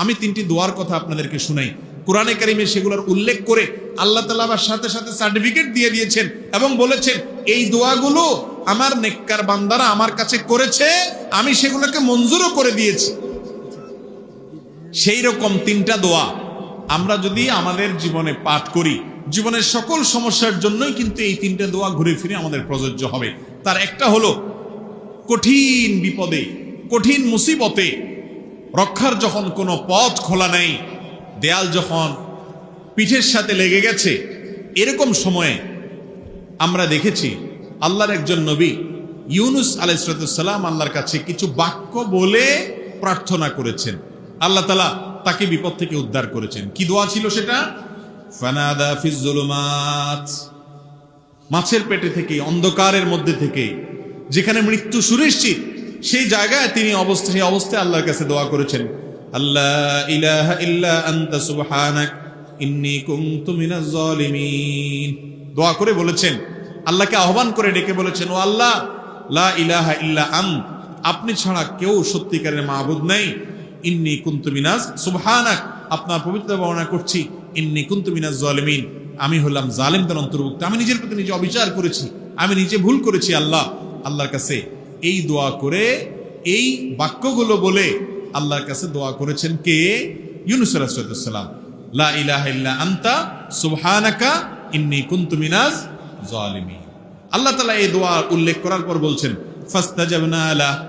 আমি তিনটি দোয়ার কথা আপনাদেরকে শুনাই। কোরআনে কারিমে সেগুলোর উল্লেখ করে আল্লাহ তাআলা আবার সাথে সাথে সার্টিফিকেট দিয়ে দিয়েছেন এবং বলেছেন এই দোয়াগুলো আমার নেককার বান্দারা আমার কাছে করেছে, আমি সেগুলোকে মঞ্জুরও করে দিয়েছি। সেই রকম তিনটা দোয়া আমরা যদি আমাদের জীবনে পাঠ করি, জীবনের সকল সমস্যার জন্যই কিন্তু এই তিনটা দোয়া ঘুরে ফিরে আমাদের প্রযোজ্য হবে। তার একটা হলো কঠিন বিপদে, কঠিন মুসিবতে রক্ষার যখন কোনো পথ খোলা নেই, দেয়াল যখন পিঠের সাথে লেগে গেছে, এরকম সময়ে আমরা দেখেছি আল্লাহর একজন নবী ইউনুস আলাইহিস সালাম আল্লাহর কাছে কিছু বাক্য বলে প্রার্থনা করেছেন। আল্লাহ তাআলা তাকে বিপদ থেকে উদ্ধার করেছেন। কি দোয়া ছিল সেটা? ফানাদা ফিজ যুলুমাত, মাছের পেটে থেকে, অন্ধকারের মধ্যে থেকে, যেখানে মৃত্যু সুনিশ্চিত, সেই জায়গায় তিনি অবস্থায় আল্লাহর কাছে দোয়া করেছেন, আল্লাহ ইলাহা ইল্লা আনতা সুবহানাক ইন্নী কুনতু মিনাজ জালিমিন। দোয়া করে বলেছেন, আল্লাহকে আহ্বান করে ডেকে বলেছেন, ও আল্লাহ, লা ইলাহা ইল্লা আন্ত, আপনি ছাড়া কেউ সত্যিকারের মাবুদ নাই, ইন্নী কুনতু মিনাজ সুবহানাক, আপনার পবিত্রতা বর্ণনা করছি, ইন্নী কুনতু মিনাজ জালিমিন, আমি হলাম জালিমদের অন্তর্ভুক্ত, আমি নিজের প্রতি নিজে অবিচার করেছি, আমি নিজে ভুল করেছি। আল্লাহর কাছে এই দোয়া করে, এই বাক্যগুলো বলে আল্লাহর কাছে দোয়া করেছেন কে? ইউনুস আলাইহিস সালাম। লা ইলাহা ইল্লা আনতা সুবহানাকা ইন্নী কুনতু মিনাজ জালিমিন। আল্লাহ তাআলা এই দোয়া উল্লেখ করার পর বলছেন, ফাস্তাজাবনা লাহু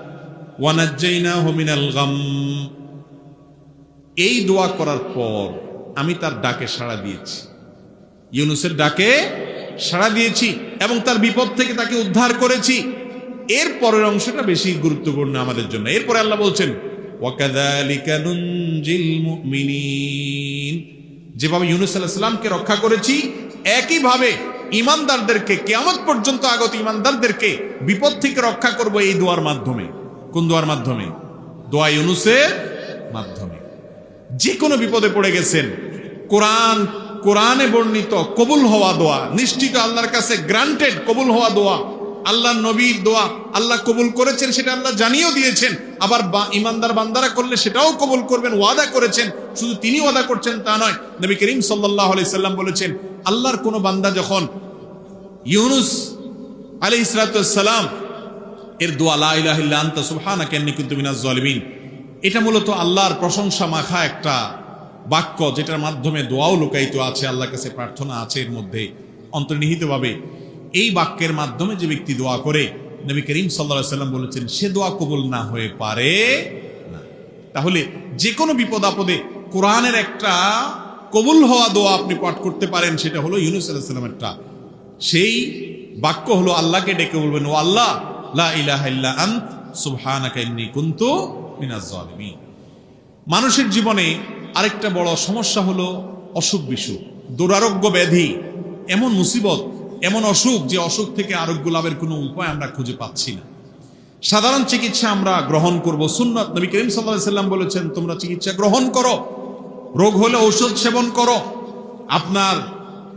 ওয়া নাজ্জাইনাহু মিনাল গাম। এই দোয়া করার পর আমি তার ডাকে সাড়া দিয়েছি, ইউনুসের ডাকে সাড়া দিয়েছি এবং তার বিপদ থেকে তাকে উদ্ধার করেছি। এর পরের অংশটা বেশি গুরুত্বপূর্ণ আমাদের জন্য। এরপরে আল্লাহ বলছেন, ওয়াকাযালিকা নুনজিল মুমিনিন, যেভাবে ইউনুস আলাইহিস সালামকে রক্ষা করেছি, একইভাবে ঈমানদারদেরকে, কিয়ামত পর্যন্ত আগত ঈমানদারদেরকে বিপদ থেকে রক্ষা করব এই দোয়ার মাধ্যমে। কোন দোয়ার মাধ্যমে? দোয়া ইউনুসের মাধ্যমে। যে কোনো বিপদে পড়ে গেছেন, কোরআনে বর্ণিত কবুল হওয়া দোয়া, নিশ্চিত আল্লাহর কাছে গ্রান্টেড কবুল হওয়া দোয়া, আল্লাহর নবীর দোয়া আল্লাহ কবুল করেছেন, সেটা আল্লাহ জানিয়েও দিয়েছেন। আবার ঈমানদার বান্দারা করলে সেটাও কবুল করবেন, ওয়াদা করেছেন। শুধু তিনি ওয়াদা করছেন তা নয়, নবী করিম সাল্লাল্লাহু আলাইহি সাল্লাম বলেছেন, আল্লাহর কোন বান্দা যখন ইউনুস আলাইহিস সালাম এর দোয়া লা ইলাহা ইল্লা আনতা সুবহানাকা ইন্নী কুনতু মিনাজ জালিমিন, এটা মূলত আল্লাহর প্রশংসা মাখা একটা বাক্য, যেটার মাধ্যমে দোয়াও লুকায়িত আছে, আল্লাহর কাছে প্রার্থনা আছে এর মধ্যে অন্তর্নিহিতভাবে। এই বাক্যের মাধ্যমে যে ব্যক্তি দোয়া করে, নবী করিম সাল্লাল্লাহু আলাইহি সাল্লাম বলেছেন, সে দোয়া কবুল না হয়ে পারে না। তাহলে যে কোনো বিপদ আপদে কোরআনের একটা কবুল হওয়া দোয়া আপনি পাঠ করতে পারেন, সেটা হলো ইউনুস আলাইহিস সালামেরটা। সেই বাক্য হলো আল্লাহকে ডেকে বলবেন, ও আল্লাহ, লা ইলাহা ইল্লা আন্ত সুবহানাকা ইন্নী কুনতু মিনাজ জালিমিন। মানুষের জীবনে আরেকটা বড় সমস্যা হলো অসুখ বিসুখ, দুরারোগ্য ব্যাধি, এমন মুসিবত, এমন অসুখ, যে অসুখ থেকে আরোগ্য লাভের কোনো উপায় আমরা খুঁজে পাচ্ছি না। সাধারণ চিকিৎসা আমরা গ্রহণ করব, সুন্নাত, নবী করিম সাল্লাল্লাহু আলাইহি সাল্লাম বলেছেন, তোমরা চিকিৎসা গ্রহণ করো, রোগ হলে ঔষধ সেবন করো। আপনার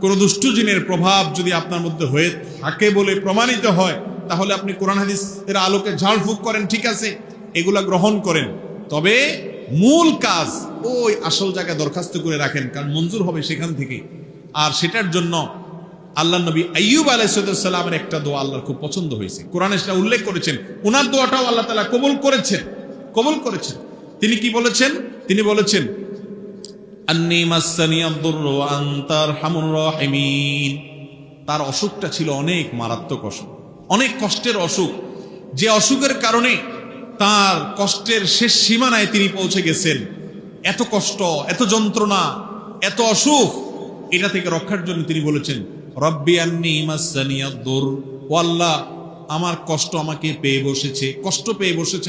কোন দুষ্ট জিনের প্রভাব যদি আপনার মধ্যে হয়ে থাকে বলে প্রমাণিত হয়, তাহলে আপনি কোরআন হাদিস এর আলোকে ঝাড়ফুঁক করেন, ঠিক আছে, এগুলা গ্রহণ করেন। তবে মূল কাজ ওই আসল জায়গায় দরখাস্ত করে রাখেন, কারণ মঞ্জুর হবে সেখান থেকে। আর সেটার জন্য আল্লাহ নবী আইয়ুব আলাইহিস সালামের একটা দোয়া আল্লাহর খুব পছন্দ হয়েছে, কোরআনে সেটা উল্লেখ করেছেন। ওনার দোয়াটাও আল্লাহ তাআলা কবুল করেছেন। তিনি কি বলেছেন? তিনি বলেছেন, আন্নী মাসসানিয়াদ দুররু ওয়া আনতা আরহামুর রাহিমিন। তার অসুখটা ছিল অনেক মারাত্মক অসুখ, অনেক কষ্টের অসুখ, যে অসুখের কারণে তার কষ্টের শেষ সীমানায় তিনি পৌঁছে গেছেন। এত কষ্ট, এত যন্ত্রণা, এত অসুখ, এটা থেকে রক্ষার জন্য তিনি বলেছেন, রব্বি আন্নী মাসসানিয়াদ দুর, ও আল্লাহ, আমার কষ্ট আমাকে পেয়ে বসেছে,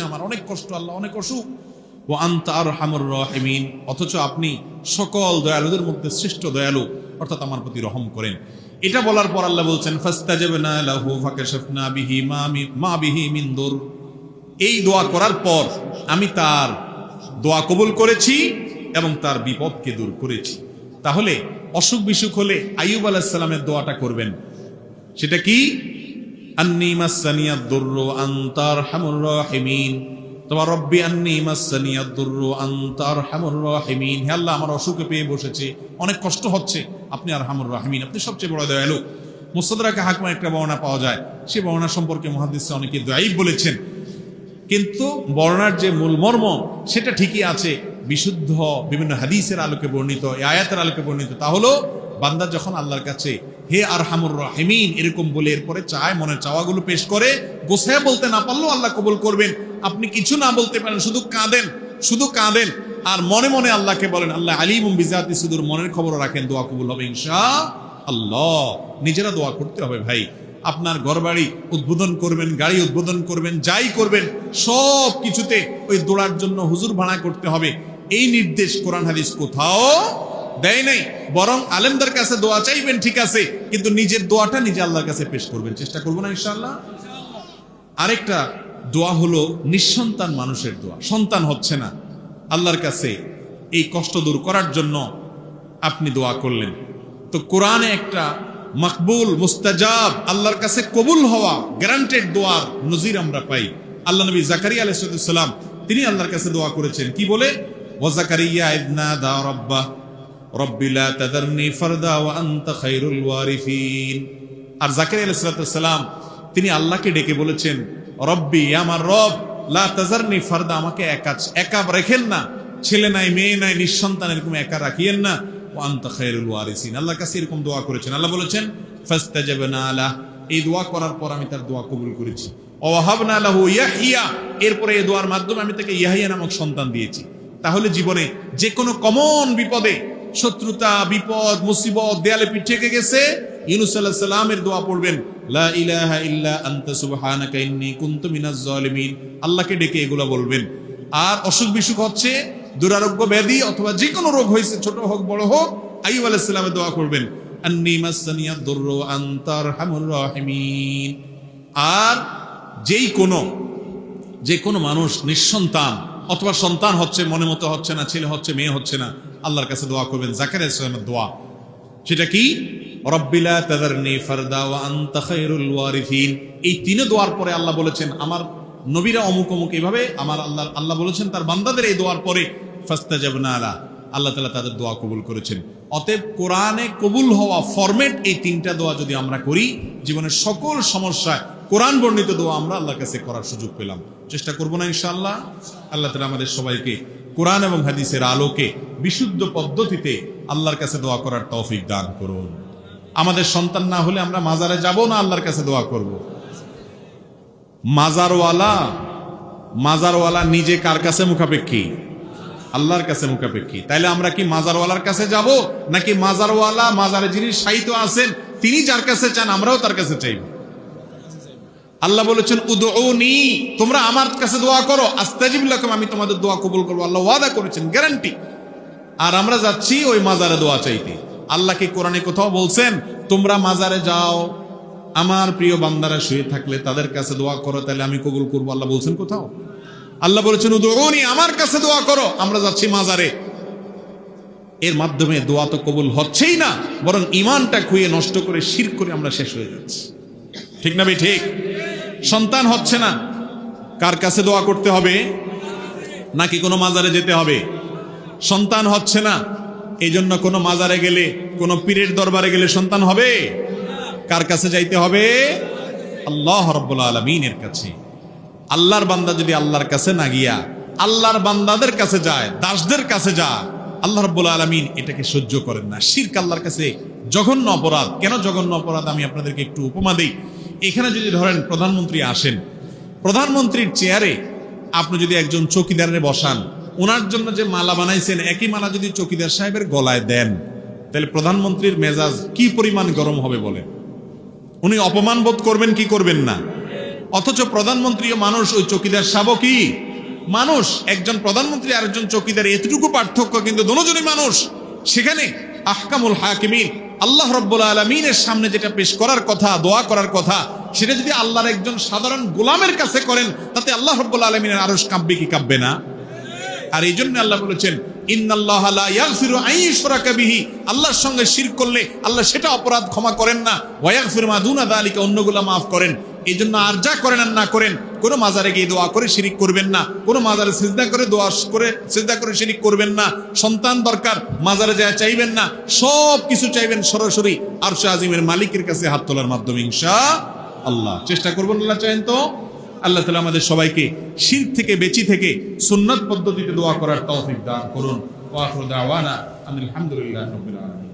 আমার অনেক কষ্ট আল্লাহ, অনেক অসুখ। ও আনতা আরহামুর রাহিমিন, অথচ আপনি সকল দয়ালুদের মধ্যে শ্রেষ্ঠ দয়ালু, অর্থাৎ আমার প্রতি রহম করেন। এটা বলার পর আল্লাহ বলছেন, ফাস্তাজাবনা লাহু ফাকাশাফনা বিহি মা বিহি মিন দুর। এই দোয়া করার পর আমি তার দোয়া কবুল করেছি এবং তার বিপদকে দূর করেছি। তাহলে অসুখ বিসুখ হলে আইয়ুব আলাইহিস সালামের দোয়াটা করবেন। সেটা কি? আন্নী মাসসানিয়াদ দুররু আনতা আরহামুর রাহিমিন, ও তোমার রব্বি আন্নী মাসসানিয়াদ দুররু আনতা আরহামুর রাহিমিন, হে আল্লাহ আমার অসুখে পেয়ে বসেছে, অনেক কষ্ট হচ্ছে, আপনি আরহামুর রাহিমিন, আপনি সবচেয়ে বড় দয়ালু। মুস্তাদরাকে হাকিমের একটা বর্ণনা পাওয়া যায়, সেই বর্ণনা সম্পর্কে মুহাদ্দিসরা অনেকে দাঈফ বলেছেন, কিন্তু বর্ণনার যে মূল মর্ম সেটা ঠিকই আছে, বিশুদ্ধ বিভিন্ন হাদিসের আলোকে বর্ণিত, এই আয়াতের আলোকে বর্ণিত। তা হলো বান্দা যখন আল্লাহর কাছে হে আরহামুর রাহিমিন এরকম বলে এরপরে চায়, মনের চাওয়াগুলো পেশ করে, গোছায় বলতে না পারলেও আল্লাহ কবুল করবেন। আপনি কিছু না বলতে পারেন, শুধু কাঁদেন, শুধু কাঁদেন, আর মনে মনে আল্লাহকে বলেন আল্লাহ আলিমুম বিজাতি সুদূর, মনের খবর রাখেন, দোয়া কবুল হবে ইনশাআল্লাহ। নিজেরা দোয়া করতে হবে ভাই। আপনার ঘরবাড়ি উদ্বোধন করবেন, গাড়ি উদ্বোধন করবেন, যাই করবেন, সব কিছুতে ওই দোয়ার জন্য হুজুর ভাড়া করতে হবে, এই নির্দেশ কোরআন হাদিস কোথাও দেয় নাই। বরং আলেমদের কাছে দোয়া চাইবেন ঠিক আছে, কিন্তু নিজের দোয়াটা নিজে আল্লাহর কাছে পেশ করবেন। চেষ্টা করবো না ইনশাআল্লাহ। আরেকটা দোয়া হলো নিঃসন্তান মানুষের দোয়া, সন্তান হচ্ছে না, আল্লাহর কাছে এই কষ্ট দূর করার জন্য আপনি দোয়া করলেন। তো কোরআনে একটা মকবুল মুস্তাজাব, আল্লাহর কাছে কবুল হওয়া গ্যারান্টেড দোয়ার নজির আমরা পাই। আল্লাহ নবী জাকারিয়া আলাইহিস সালাম তিনি আল্লাহর কাছে দোয়া করেছেন, কি বলে? ওয়া জাকারিয়া ইয নাদা রাব্বাহ রব্বি লা তাযারনি ফারদা ওয়া আনতা খায়রুল ওয়ারিসিন। আর জাকারিয়া আলাইহিস সালাম তিনি আল্লাহকে ডেকে বলেছেন, রব্বি, আমার রব, লা তাযারনি ফারদা, আমাকে একা রেখেন না, ছেলে নাই মেয়ে নাই নিঃসন্তান এরকম একা রাখিয়েন না, ওয়া আনতা খায়রুল ওয়ারিসিন। আল্লাহর কাছে এরকম দোয়া করেছেন। আল্লাহ বলেছেন ফাস্তাজাবনা লাহ, এই দোয়া করার পর আমি তার দোয়া কবুল করেছি। ওয়া ওয়াহাবনা লাহু ইয়াহইয়া, এরপরে এই দোয়ার মাধ্যমে আমি তাকে ইয়াহইয়া নামক সন্তান দিয়েছি। তাহলে জীবনে যে কোনো কমন বিপদে, শত্রুতা, বিপদ, মুসিবত, দেয়ালে পিঠ থেকে গেছে, ইউনূস আলাইহিস সালামের দোয়া পড়বেন, লা ইলাহা ইল্লা আনতা সুবহানাকা ইন্নী কুনতু মিনাজ জালিমিন, আল্লাহকে ডেকে এগুলো বলবেন। আর অসুখ বিসুখ হচ্ছে, দুরারোগ্য ব্যাধি অথবা যে কোনো রোগ হয়েছে, ছোট হোক বড় হোক, আইয়ুব আলাইহিস সালামের দোয়া করবেন, আন্নী মাসসানিয়াদ দুররু আনতা আরহামুর রাহিমিন। আর যে কোনো মানুষ নিঃসন্তান অথবা সন্তান হচ্ছে, মনে মতো হচ্ছে না, ছেলে হচ্ছে, মেয়ে হচ্ছে না, আল্লাহর কাছে দোয়া করবেন জাকারিয়া আলাইহিস সালামের দোয়া। সেটা কি? রব্বি লা তাযারনি ফারদা ওয়া আনতা খায়রুল ওয়ারিসিন। এই তিনে দোয়ার পরে আল্লাহ বলেছেন আমার নবীরা অমুক অমুক, এইভাবে আমার আল্লাহ বলেছেন তার বান্দাদের এই দোয়ার পরে ফাস্তাজাবনা লা, আল্লাহ তাআলা তাদের দোয়া কবুল করেছেন। অতএব কোরআনে কবুল হওয়া ফরম্যাট এই তিনটা দোয়া যদি আমরা করি, জীবনের সকল সমস্যায় কোরআন বর্ণিত দোয়া আমরা আল্লাহর কাছে করার সুযোগ পেলাম। চেষ্টা করবো না ইনশাআল্লাহ? আল্লাহ তাআলা আমাদের সবাইকে কোরআন এবং হাদিসের আলোকে বিশুদ্ধ পদ্ধতিতে আল্লাহর কাছে দোয়া করার তৌফিক দান করুন। আমাদের সন্তান না হলে আমরা মাজারে যাব না, আল্লাহর কাছে দোয়া করব। মাজারওয়ালা নিজে কার কাছে মুখাপেক্ষী? আল্লাহর কাছে মুখাপেক্ষী। তাইলে আমরা কি মাজারওয়ালার কাছে যাব, নাকি মাজারওয়ালা, মাজারে যিনি শায়িত আছেন তিনি যার কাছে চান আমরাও তার কাছে চাইব? আল্লাহ বলেছেন উদউনি, তোমরা আমার কাছে দোয়া করো, আস্তাজিব লাকুম, আমি তোমাদের দোয়া কবুল করবো। আল্লাহ ওয়াদা করেছেন, গ্যারান্টি। আর আমরা যাচ্ছি ওই মাজারে দোয়া চাইতে। আল্লাহ কি কোরআনে কোথাও বলছেন তোমরা মাজারে যাও, আমার প্রিয় বান্দারা শুয়ে থাকলে তাদের কাছে দোয়া করো, তাহলে আমি কবুল করবো? আল্লাহ বলছেন কোথাও? আল্লাহ বলেছেন উদউনি, আমার কাছে দোয়া করো। আমরা যাচ্ছি মাজারে, এর মাধ্যমে দোয়া তো কবুল হচ্ছেই না, বরং ইমানটা খুইয়ে নষ্ট করে শিরক করে আমরা শেষ হয়ে যাচ্ছি। ঠিক না ভাই? ঠিক। সন্তান হচ্ছে না, কার কাছে দোয়া করতে হবে? নাকি কোনো মাজারে যেতে হবে? সন্তান হচ্ছে না, এই জন্য কোনো মাজারে গেলে, কোনো পীরের দরবারে গেলে সন্তান হবে? কার কাছে যাইতে হবে? আল্লাহ রাব্বুল আলামিনের কাছে। আল্লাহর বান্দা যদি আল্লাহর কাছে না গিয়া আল্লাহর বান্দাদের কাছে যায়, দাসদের কাছে যায়, আল্লাহ রাব্বুল আলামিন এটাকে সহ্য করেন না। শিরক আল্লাহর কাছে জঘন্য অপরাধ। কেন জঘন্য অপরাধ আমি আপনাদেরকে একটু উপমা দেই। এখানে যদি ধরেন প্রধানমন্ত্রী আসেন, প্রধানমন্ত্রীর চেয়ারে আপনি যদি একজন চৌকিদারে বসান, ওনার জন্য যে মালা বানাইছেন একই মালা যদি চৌকিদার সাহেবের গলায় দেন, তাহলে প্রধানমন্ত্রীর মেজাজ কি পরিমাণ গরম হবে বলেন? উনি অপমান বোধ করবেন কি করবেন না? অথচ প্রধানমন্ত্রীও মানুষ, ওই চৌকিদার সাহেবও কি মানুষ। একজন প্রধানমন্ত্রী আর একজন চৌকিদার এতটুকু পার্থক্য, কিন্তু দুজনই মানুষ। সেখানে আহকামুল হাকিমিন আল্লাহ রাব্বুল আলামিনের সামনে যেটা পেশ করার কথা, দোয়া করার কথা, সেটা যদি আল্লাহর একজন সাধারণ গোলামের কাছে করেন, তাতে আল্লাহ রাব্বুল আলামিনের আরশ কাঁপবে কি কাঁপবে না? আর এই জন্য আল্লাহ বলেছেন ইন্নাল্লাহা লা ইয়াগফিরু আন ইউশরাকা বিহি, আল্লাহর সঙ্গে শিরক করলে আল্লাহ সেটা অপরাধ ক্ষমা করেন না, ওয়া ইয়াগফিরু মা দুনা যালিকা, অন্যগুলো মাফ করেন। এই জন্য আর যা করেন আর না করেন কোনো মাজারে গিয়ে দোয়া করে শিরিক করবেন না, কোনো মাজারে সিজদা করে সিজদা করে শিরিক করবেন না। সন্তান দরকার, মাজারে যায় চাইবেন না, সব কিছু চাইবেন সরাসরি আরশে আজিমের মালিকের কাছে হাত তোলার মাধ্যমে ইনশাআল্লাহ। চেষ্টা করবেন, আল্লাহ চাইেন তো। আল্লাহ তাআলা আমাদের সবাইকে শিরক থেকে বেঁচে থেকে সুন্নাত পদ্ধতিতে দোয়া করার তৌফিক দান করুন। ওয়া আখিরু দাওয়ানা আলহামদুলিল্লাহি রাব্বিল আলামিন।